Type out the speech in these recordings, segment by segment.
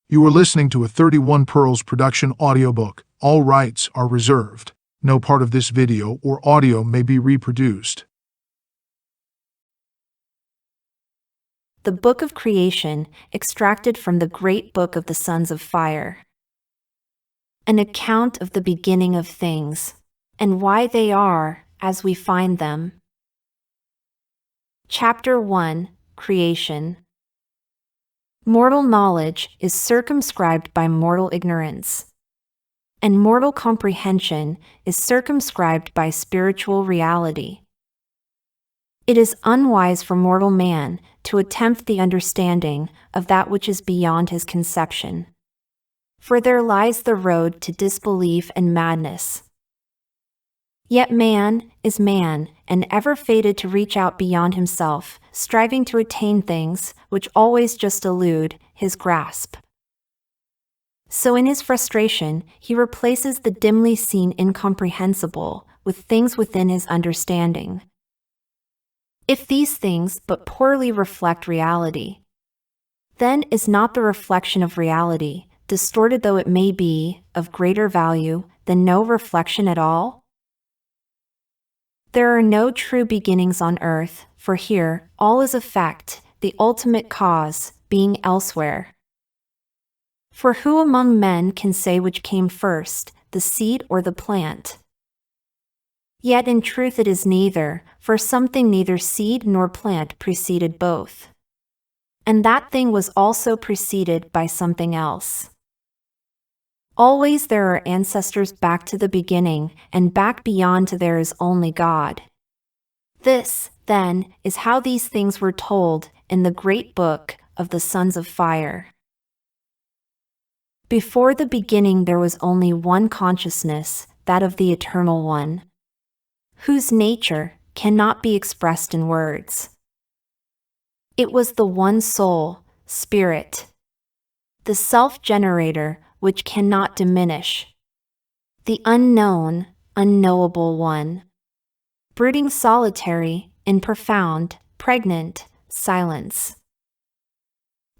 You are listening to a 31 Pearls production audiobook. All rights are reserved. No part of this video or audio may be reproduced. The Book of Creation, extracted from the Great Book of the Sons of Fire. An account of the beginning of things, and why they are, as we find them. Chapter 1, Creation. Mortal knowledge is circumscribed by mortal ignorance, and mortal comprehension is circumscribed by spiritual reality. It is unwise for mortal man to attempt the understanding of that which is beyond his conception. For there lies the road to disbelief and madness. Yet man is man, and ever fated to reach out beyond himself, striving to attain things which always just elude his grasp. So in his frustration, he replaces the dimly seen incomprehensible with things within his understanding. If these things but poorly reflect reality, then is not the reflection of reality, distorted though it may be, of greater value than no reflection at all? There are no true beginnings on earth, for here all is effect, the ultimate cause being elsewhere. For who among men can say which came first, the seed or the plant? Yet in truth it is neither, for something neither seed nor plant preceded both. And that thing was also preceded by something else. Always there are ancestors back to the beginning, and back beyond to there is only God. This, then, is how these things were told in the great book of the Sons of Fire. Before the beginning there was only one consciousness, that of the Eternal One, whose nature cannot be expressed in words. It was the one soul, spirit, the self-generator which cannot diminish, the unknown, unknowable one, brooding solitary, in profound, pregnant silence.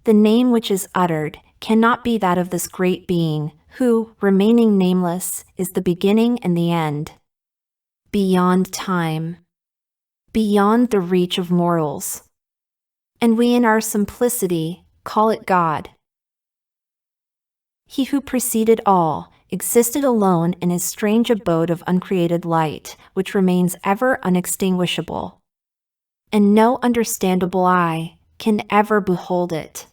The name which is uttered cannot be that of this great being, who, remaining nameless, is the beginning and the end. Beyond time, beyond the reach of mortals. And we in our simplicity call it God. He who preceded all, existed alone in his strange abode of uncreated light, which remains ever unextinguishable. And no understandable eye can ever behold it.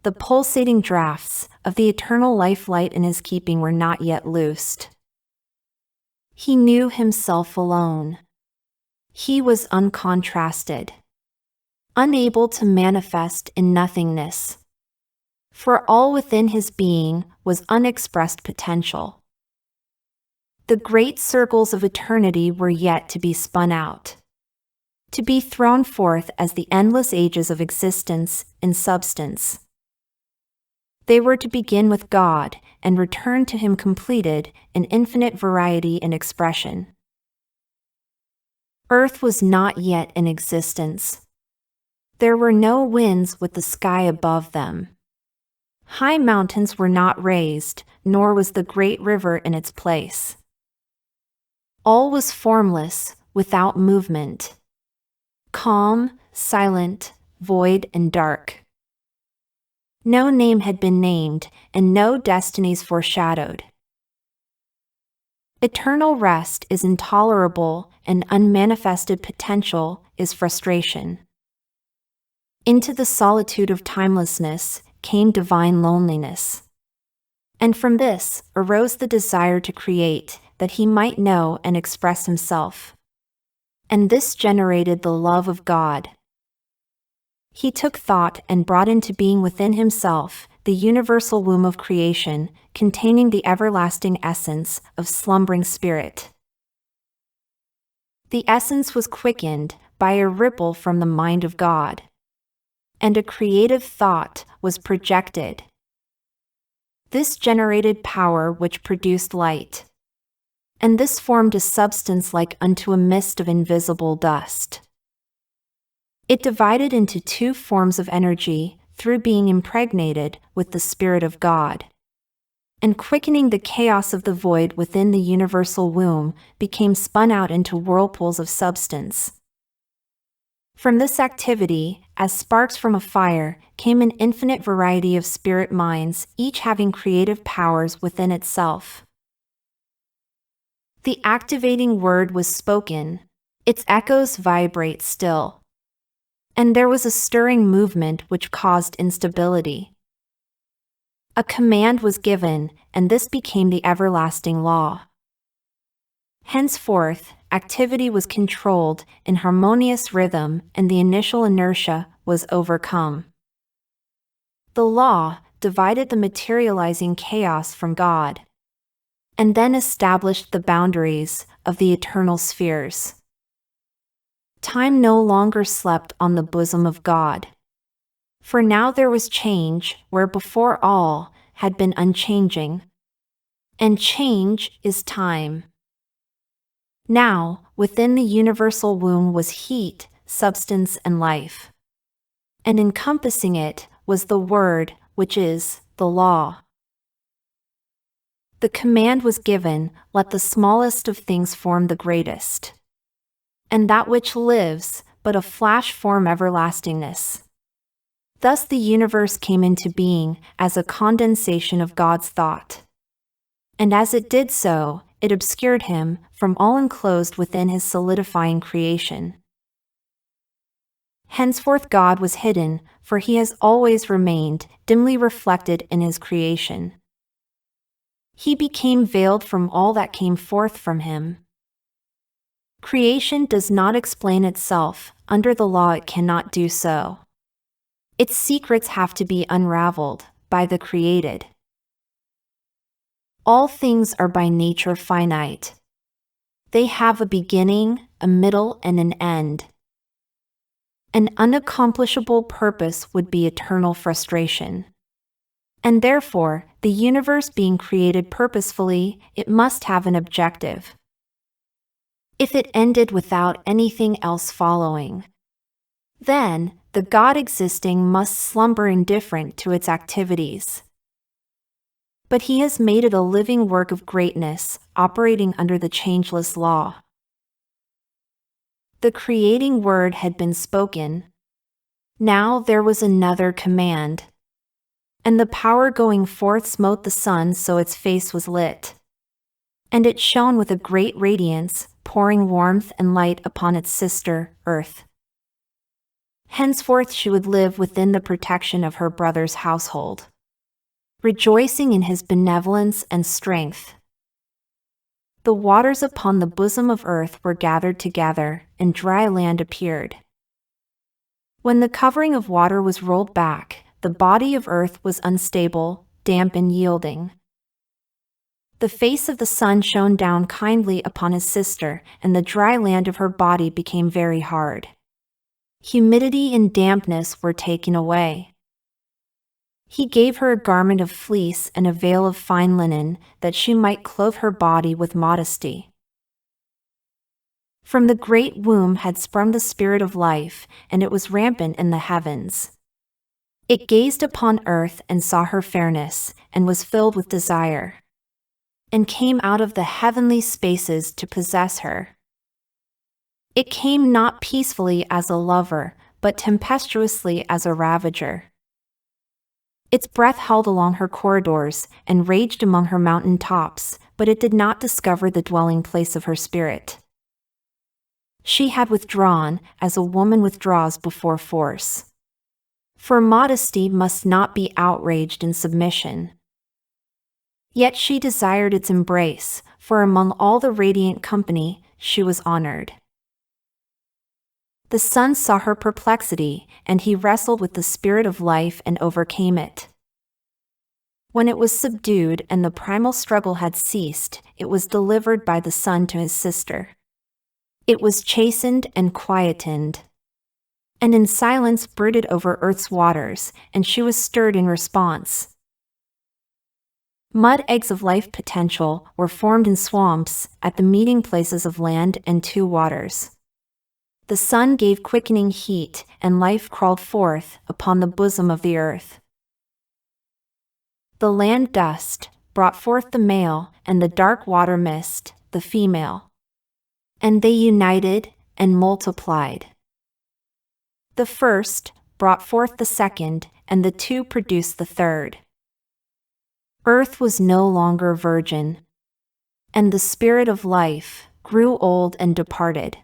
The pulsating draughts of the eternal life light in his keeping were not yet loosed. He knew himself alone. He was uncontrasted, unable to manifest in nothingness. For all within his being was unexpressed potential. The great circles of eternity were yet to be spun out, to be thrown forth as the endless ages of existence in substance. They were to begin with God and return to him completed in infinite variety and expression. Earth was not yet in existence. There were no winds with the sky above them. High mountains were not raised, nor was the great river in its place. All was formless, without movement. Calm, silent, void and dark. No name had been named, and no destinies foreshadowed. Eternal rest is intolerable, and unmanifested potential is frustration. Into the solitude of timelessness came divine loneliness. And from this arose the desire to create, that he might know and express himself. And this generated the love of God. He took thought and brought into being within himself the universal womb of creation, containing the everlasting essence of slumbering spirit. The essence was quickened by a ripple from the mind of God, and a creative thought was projected. This generated power which produced light, and this formed a substance like unto a mist of invisible dust. It divided into two forms of energy, through being impregnated with the Spirit of God. And quickening the chaos of the void within the universal womb, became spun out into whirlpools of substance. From this activity, as sparks from a fire, came an infinite variety of spirit minds, each having creative powers within itself. The activating word was spoken. Its echoes vibrate still. And there was a stirring movement which caused instability. A command was given, and this became the everlasting law. Henceforth, activity was controlled in harmonious rhythm, and the initial inertia was overcome. The law divided the materializing chaos from God, and then established the boundaries of the eternal spheres. Time no longer slept on the bosom of God. For now there was change where before all had been unchanging. And change is time. Now, within the universal womb was heat, substance, and life. And encompassing it was the Word, which is the law. The command was given, let the smallest of things form the greatest. And that which lives, but a flash form everlastingness. Thus the universe came into being as a condensation of God's thought. And as it did so, it obscured him from all enclosed within his solidifying creation. Henceforth God was hidden, for he has always remained dimly reflected in his creation. He became veiled from all that came forth from him. Creation does not explain itself, under the law it cannot do so. Its secrets have to be unraveled by the created. All things are by nature finite. They have a beginning, a middle, and an end. An unaccomplishable purpose would be eternal frustration. And therefore, the universe being created purposefully, it must have an objective. If it ended without anything else following, then the God existing must slumber indifferent to its activities. But he has made it a living work of greatness, operating under the changeless law. The creating word had been spoken. Now there was another command. And the power going forth smote the sun so its face was lit. And it shone with a great radiance, pouring warmth and light upon its sister, earth. Henceforth she would live within the protection of her brother's household, rejoicing in his benevolence and strength. The waters upon the bosom of earth were gathered together, and dry land appeared. When the covering of water was rolled back, the body of earth was unstable, damp, and yielding. The face of the sun shone down kindly upon his sister, and the dry land of her body became very hard. Humidity and dampness were taken away. He gave her a garment of fleece and a veil of fine linen, that she might clothe her body with modesty. From the great womb had sprung the spirit of life, and it was rampant in the heavens. It gazed upon earth and saw her fairness, and was filled with desire, and came out of the heavenly spaces to possess her. It came not peacefully as a lover, but tempestuously as a ravager. Its breath held along her corridors, and raged among her mountain tops, but it did not discover the dwelling place of her spirit. She had withdrawn, as a woman withdraws before force. For modesty must not be outraged in submission. Yet she desired its embrace, for among all the radiant company, she was honored. The sun saw her perplexity, and he wrestled with the spirit of life and overcame it. When it was subdued and the primal struggle had ceased, it was delivered by the sun to his sister. It was chastened and quietened, and in silence brooded over earth's waters, and she was stirred in response. Mud eggs of life potential were formed in swamps, at the meeting places of land and two waters. The sun gave quickening heat, and life crawled forth upon the bosom of the earth. The land dust brought forth the male, and the dark water mist the female. And they united and multiplied. The first brought forth the second, and the two produced the third. Earth was no longer virgin, and the spirit of life grew old and departed.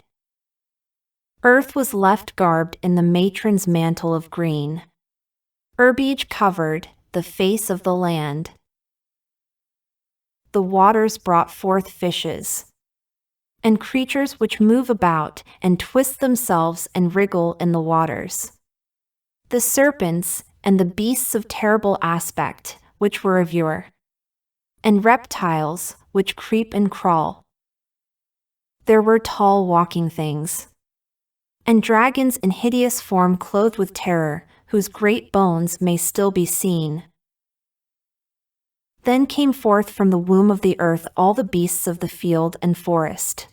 Earth was left garbed in the matron's mantle of green. Herbage covered the face of the land. The waters brought forth fishes, and creatures which move about and twist themselves and wriggle in the waters. The serpents and the beasts of terrible aspect, which were of yore, and reptiles which creep and crawl. There were tall walking things, and dragons in hideous form clothed with terror, whose great bones may still be seen. Then came forth from the womb of the earth all the beasts of the field and forest,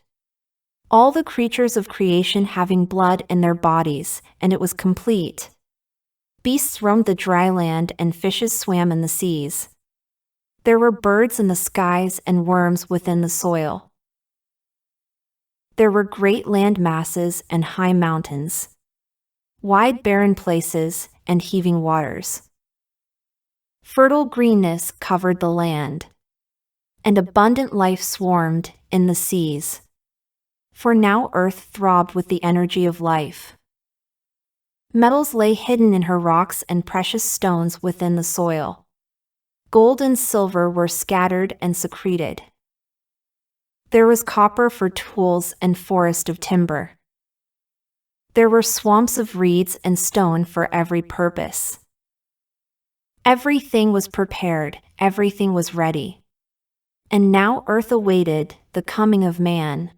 all the creatures of creation having blood in their bodies, and it was complete. Beasts roamed the dry land, and fishes swam in the seas. There were birds in the skies and worms within the soil. There were great land masses and high mountains, wide barren places and heaving waters. Fertile greenness covered the land, and abundant life swarmed in the seas. For now earth throbbed with the energy of life. Metals lay hidden in her rocks and precious stones within the soil. Gold and silver were scattered and secreted. There was copper for tools and forest of timber. There were swamps of reeds and stone for every purpose. Everything was prepared, everything was ready. And now earth awaited the coming of man.